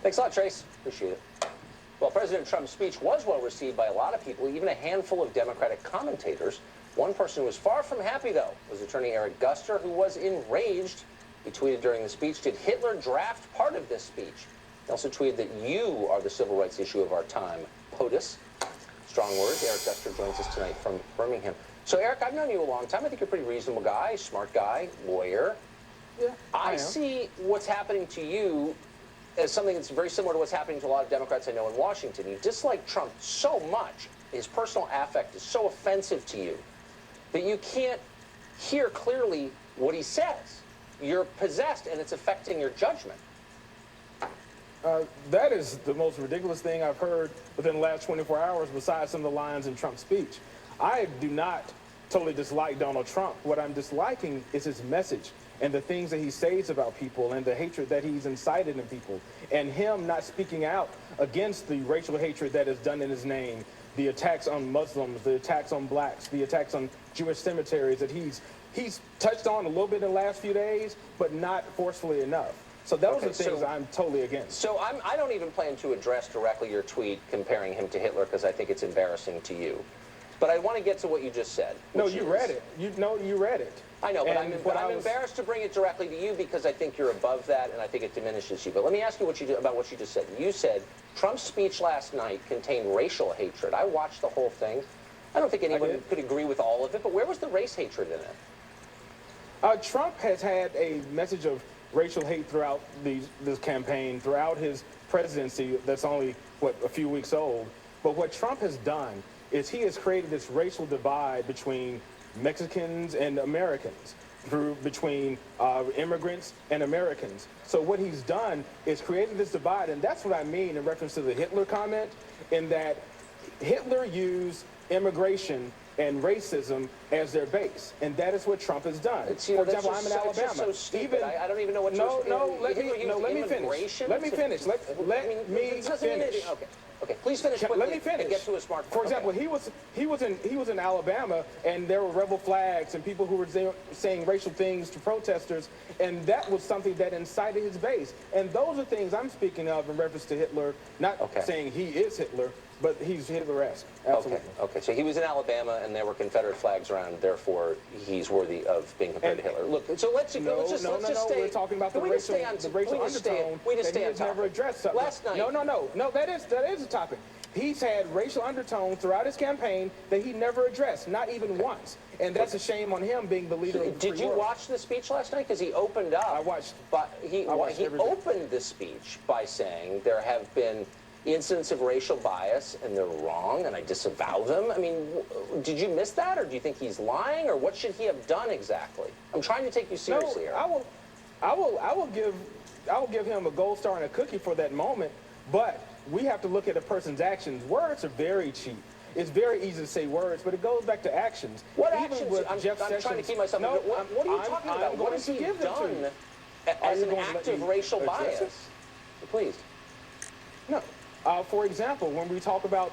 Thanks a lot, Trace. Appreciate it. Well, President Trump's speech was well received by a lot of people, even a handful of Democratic commentators. One person who was far from happy, though, was attorney Eric Guster, who was enraged. He tweeted during the speech, "Did Hitler draft part of this speech?" He also tweeted that you are the civil rights issue of our time. POTUS. Strong words. Eric Guster joins us tonight from Birmingham. So, Eric, I've known you a long time. I think you're a pretty reasonable guy, smart guy, lawyer. Yeah, I see what's happening to you as something that's very similar to what's happening to a lot of Democrats I know in Washington. You dislike Trump so much, his personal affect is so offensive to you, that you can't hear clearly what he says. You're possessed, and it's affecting your judgment. That is the most ridiculous thing I've heard within the last 24 hours, besides some of the lines in Trump's speech. I do not totally dislike Donald Trump. What I'm disliking is his message and the things that he says about people and the hatred that he's incited in people, and him not speaking out against the racial hatred that is done in his name, the attacks on Muslims, the attacks on blacks, the attacks on Jewish cemeteries that he's touched on a little bit in the last few days, but not forcefully enough. So those are things I'm totally against. So I don't even plan to address directly your tweet comparing him to Hitler, because I think it's embarrassing to you. But I want to get to what you just said. No, you read it. You read it. I know, but I'm embarrassed to bring it directly to you because I think you're above that, and I think it diminishes you. But let me ask you about what you just said. You said Trump's speech last night contained racial hatred. I watched the whole thing. I don't think anyone could agree with all of it, but where was the race hatred in it? Trump has had a message of racial hate throughout this campaign, throughout his presidency that's only, a few weeks old. But what Trump has done is he has created this racial divide between Mexicans and Americans, between immigrants and Americans. So what he's done is created this divide, and that's what I mean in reference to the Hitler comment, in that Hitler used immigration and racism as their base, and that is what Trump has done. For example, I'm in Alabama. So stupid. I don't even know what let me finish. Let me finish. Okay, please finish quickly. Let me finish. And get to a smart point. For example, he was in Alabama, and there were rebel flags and people who were saying racial things to protesters, and that was something that incited his base. And those are things I'm speaking of in reference to Hitler, not saying he is Hitler, but he's Hitler-esque. Absolutely. Okay. So he was in Alabama, and there were Confederate flags around. Therefore, he's worthy of being compared to Hitler. Look, so let's just stay. We're talking about the racial undertone that he has never addressed. Last night. No. That is a topic. He's had racial undertones throughout his campaign that he never addressed, not even once. And that's a shame on him being the leader of the free world. Did you watch the speech last night? Because he opened up. I watched. But he opened the speech by saying there have been incidents of racial bias, and they're wrong, and I disavow them. I mean, did you miss that, or do you think he's lying, or what should he have done exactly? I'm trying to take you seriously here. I will give him a gold star and a cookie for that moment, but we have to look at a person's actions. Words are very cheap. It's very easy to say words, but it goes back to actions. What actions? I'm trying to keep myself. What are you talking about? What has he done as an act of racial bias? Please. No. For example, when we talk about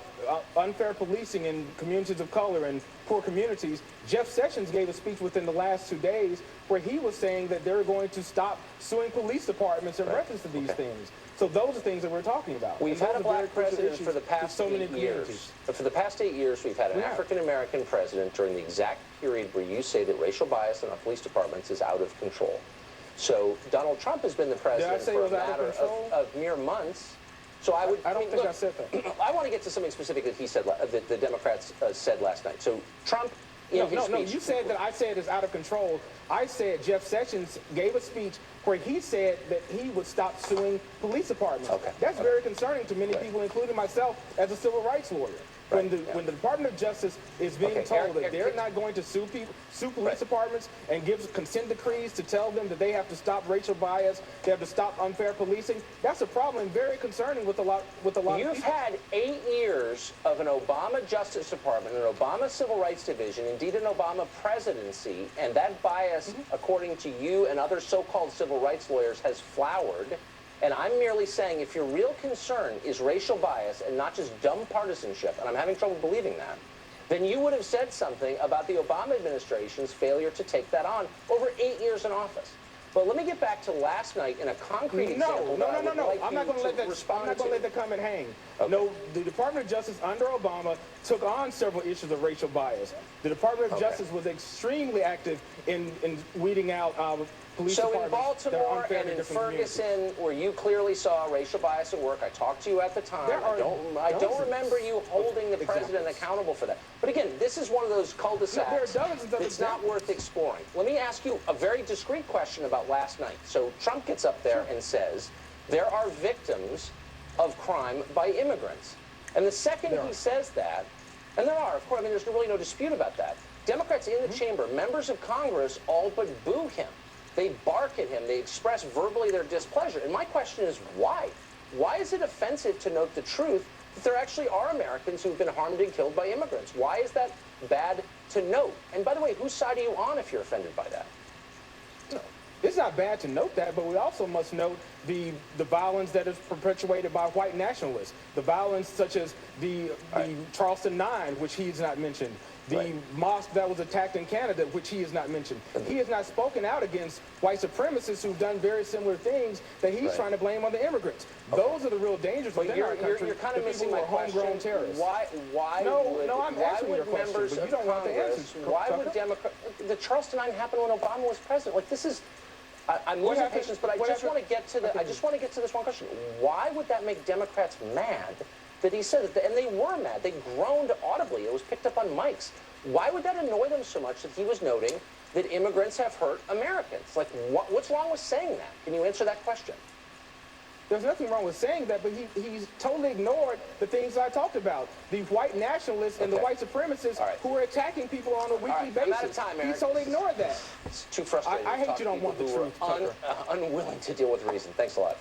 unfair policing in communities of color and poor communities, Jeff Sessions gave a speech within the last 2 days where he was saying that they're going to stop suing police departments in reference to these things. So those are things that we're talking about. We've had a black president for the past 8 years. But for the past 8 years, we've had an African-American president during the exact period where you say that racial bias in our police departments is out of control. So Donald Trump has been the president for a matter of mere months. So I don't think I said that. I want to get to something specific that he said, that the Democrats said last night. So Trump, in his speech, you said that I said it's out of control. I said Jeff Sessions gave a speech where he said that he would stop suing police departments. That's very concerning to many people, including myself, as a civil rights lawyer. When the Department of Justice is being told that they're not going to sue police departments and give consent decrees to tell them that they have to stop racial bias, they have to stop unfair policing, that's a problem and very concerning with a lot of people. You've had 8 years of an Obama Justice Department, an Obama Civil Rights Division, indeed an Obama presidency, and that bias, according to you and other so-called civil rights lawyers, has flowered. And I'm merely saying, if your real concern is racial bias and not just dumb partisanship, and I'm having trouble believing that, then you would have said something about the Obama administration's failure to take that on over 8 years in office. But let me get back to last night in a concrete example. No. Like I'm not going to let that. I'm not going to let that come and hang. Okay. No, the Department of Justice under Obama took on several issues of racial bias. The Department of Justice was extremely active in weeding out police so departments that are in Baltimore unfair and to in different Ferguson, communities. where you clearly saw racial bias at work, I talked to you at the time. I don't remember you holding the president accountable for that. But again, this is one of those cul-de-sacs that's not worth exploring. Let me ask you a very discreet question about last night. So Trump gets up there and says, there are victims of crime by immigrants. And the second he says that, and there are, of course, I mean, there's really no dispute about that. Democrats in the chamber, members of Congress, all but boo him. They bark at him. They express verbally their displeasure. And my question is, why? Why is it offensive to note the truth that there actually are Americans who've been harmed and killed by immigrants? Why is that bad to note? And by the way, whose side are you on if you're offended by that? It's not bad to note that, but we also must note the violence that is perpetuated by white nationalists. The violence such as the Charleston 9, which he has not mentioned. The mosque that was attacked in Canada, which he has not mentioned. He has not spoken out against white supremacists who've done very similar things that he's trying to blame on the immigrants. Those are the real dangers within our country. You're kind of missing my homegrown terrorists. I'm answering your question, but you don't want the answers. Why would Democrats? The Charleston 9 happened when Obama was president. Like, this is. I'm losing patience, but I just want to get to the. I just want to get to this one question. Why would that make Democrats mad that he said it? And they were mad. They groaned audibly. It was picked up on mics. Why would that annoy them so much that he was noting that immigrants have hurt Americans? Like, what's wrong with saying that? Can you answer that question? There's nothing wrong with saying that, but he's totally ignored the things I talked about. The white nationalists and the white supremacists who are attacking people on a weekly basis. I'm out of time, Eric. He's totally ignored that. It's too frustrating. I hate you don't want the truth, unwilling to deal with reason. Thanks a lot.